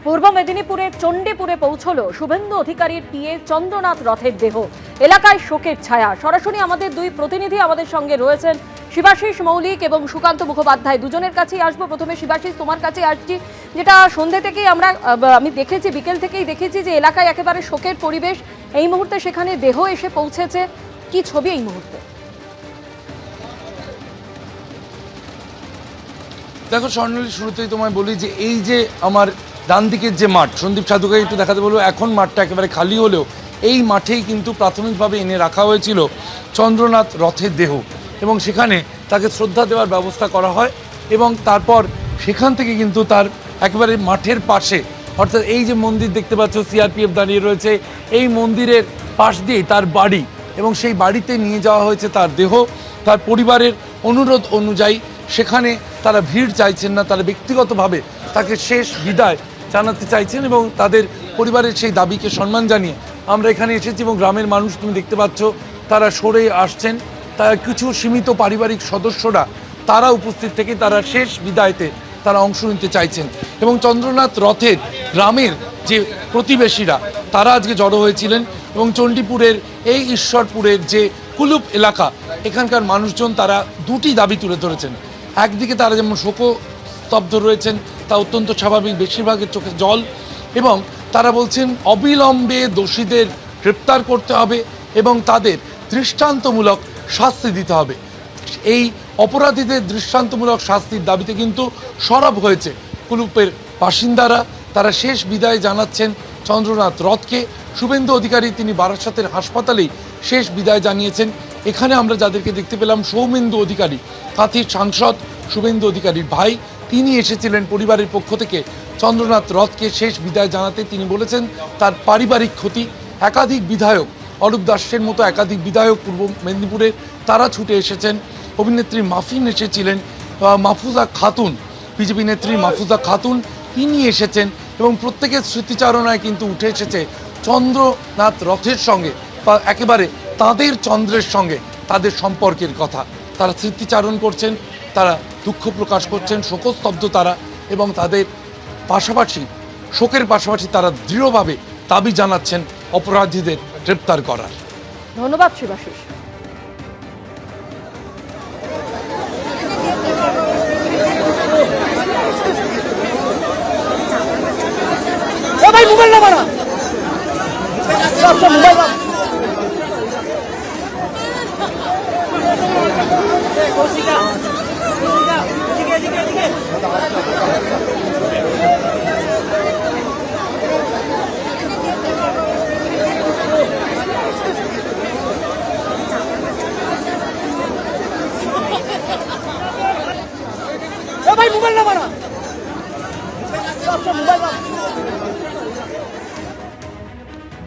পূর্ব মেদিনীপুরের চণ্ডীপুরে পৌঁছলো শুভেন্দু অধিকারীর পিএ চন্দ্রনাথ রথের দেহ। এলাকায় শোকের ছায়া। সরাসরি আমাদের দুই প্রতিনিধি আমাদের সঙ্গে রয়েছেন, শিবাশিস মৌলিক এবং সুকান্ত মুখোপাধ্যায়। দুজনের কাছেই আসবো। প্রথমে শিবাশিস, তোমার কাছে আসছি। যেটা সন্ধ্যে থেকেই আমি দেখেছি, বিকেল থেকেই দেখেছি যে এলাকায় একেবারে শোকের পরিবেশ। এই মুহূর্তে সেখানে দেহ এসে পৌঁছেছে। কি ছবি এই মুহূর্তে? দেখো স্বর্ণালী, শুরুতেই তোমায় বলি যে এই যে আমার ডান দিকের যে মাঠ, সন্দীপ সাধুকে একটু দেখাতে বলবো। এখন মাঠটা একেবারে খালি হলেও এই মাঠেই কিন্তু প্রাথমিকভাবে এনে রাখা হয়েছিল চন্দ্রনাথ রথের দেহ, এবং সেখানে তাকে শ্রদ্ধা দেওয়ার ব্যবস্থা করা হয়। এবং তারপর সেখান থেকে কিন্তু তার একেবারে মাঠের পাশে, অর্থাৎ এই যে মন্দির দেখতে পাচ্ছ, সিআরপিএফ দাঁড়িয়ে রয়েছে, এই মন্দিরের পাশ দিয়েই তার বাড়ি, এবং সেই বাড়িতে নিয়ে যাওয়া হয়েছে তার দেহ। তার পরিবারের অনুরোধ অনুযায়ী সেখানে তারা ভিড় চাইছেন না, তারা ব্যক্তিগতভাবে তাকে শেষ বিদায় জানাতে চাইছেন, এবং তাদের পরিবারের সেই দাবিকে সম্মান জানিয়ে আমরা এখানে এসেছি। এবং গ্রামের মানুষ তুমি দেখতে পাচ্ছ, তারা সরে আসছেন। তারা কিছু সীমিত পারিবারিক সদস্যরা তারা উপস্থিত থেকে তারা শেষ বিদায়তে তারা অংশ নিতে চাইছেন। এবং চন্দ্রনাথ রথের গ্রামের যে প্রতিবেশীরা তারা আজকে জড়ো হয়েছিলেন, এবং চণ্ডীপুরের এই ঈশ্বরপুরের যে কুলুপ এলাকা, এখানকার মানুষজন তারা দুটি দাবি তুলে ধরেছেন। একদিকে তারা যেমন শোকস্তব্ধ রয়েছেন, তা অত্যন্ত স্বাভাবিক, বেশিরভাগের চোখে জল, এবং তারা বলছেন অবিলম্বে দোষীদের গ্রেপ্তার করতে হবে এবং তাদের দৃষ্টান্তমূলক শাস্তি দিতে হবে। এই অপরাধীদের দৃষ্টান্তমূলক শাস্তির দাবিতে কিন্তু সরব হয়েছে কুলুপের বাসিন্দারা। তারা শেষ বিদায় জানাচ্ছেন চন্দ্রনাথ রথকে। শুভেন্দু অধিকারী তিনি বারাসতের হাসপাতালেই শেষ বিদায় জানিয়েছেন। এখানে আমরা যাদেরকে দেখতে পেলাম, সৌমেন্দু অধিকারী, কাঁথির সাংসদ শুভেন্দু অধিকারীর ভাই, তিনি এসেছিলেন পরিবারের পক্ষ থেকে চন্দ্রনাথ রথকে শেষ বিদায় জানাতে। তিনি বলেছেন তার পারিবারিক ক্ষতি। একাধিক বিধায়ক, অরূপ দাসের মতো একাধিক বিধায়ক পূর্ব মেদিনীপুরের, তারা ছুটে এসেছেন। অভিনেত্রী মাফিন এসেছিলেন, মাহফুজা খাতুন, বিজেপি নেত্রী মাহফুজা খাতুন, তিনি এসেছেন, এবং প্রত্যেকের স্মৃতিচারণায় কিন্তু উঠে এসেছে চন্দ্রনাথ রথের সঙ্গে বা একেবারে তাদের চন্দ্রের সঙ্গে তাদের সম্পর্কের কথা। তারা স্মৃতিচারণ করছেন, তারা দুঃখ প্রকাশ করছেন, শোকস্তব্ধ তারা, এবং তাদের পাশাপাশি শোকের পাশাপাশি তারা দৃঢ়ভাবে দাবি জানাচ্ছেন অপরাধীদের গ্রেপ্তার করার। ধন্যবাদ শিবাশিস। মোবাইল না মারা মোবাইল মোবাইল না মারা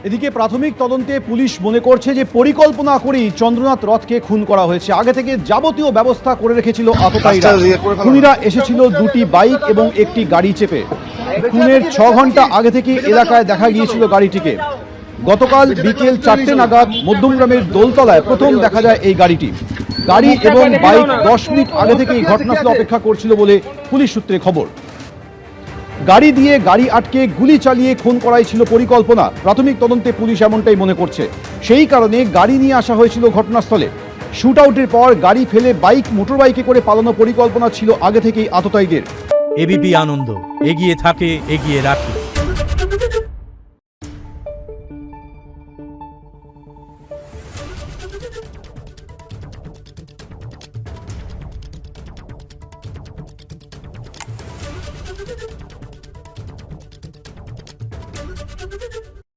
এদিকে প্রাথমিক তদন্তে পুলিশ মনে করছে যে পরিকল্পনা করেই চন্দ্রনাথ রথকে খুন করা হয়েছে। আগে থেকে যাবতীয় ব্যবস্থা করে রেখেছিল আততায়ীরা। খুনিরা এসেছিল দুটি বাইক এবং একটি গাড়ি চেপে। খুনের 6 ঘন্টা আগে থেকে এলাকায় দেখা গিয়েছিল গাড়িটিকে। গতকাল বিকেল 4টে নাগাদ মধ্যমগ্রামের দোলতলায় প্রথম দেখা যায় এই গাড়িটি। গাড়ি এবং বাইক 10 মিনিট আগে থেকেই ঘটনাস্থলে অপেক্ষা করছিল বলে পুলিশ সূত্রে খবর। গাড়ি দিয়ে গাড়ি আটকে গুলি চালিয়ে খুন করাই ছিল পরিকল্পনা। প্রাথমিক তদন্তে পুলিশ এমনটাই মনে করছে। সেই কারণে গাড়ি নিয়ে আসা হয়েছিল ঘটনাস্থলে। শুট আউটের পর গাড়ি ফেলে মোটর বাইকে করে পালানোর পরিকল্পনা ছিল আগে থেকেই আততায়ীদের। এবিপি আনন্দ, এগিয়ে থাকে, এগিয়ে রাখে।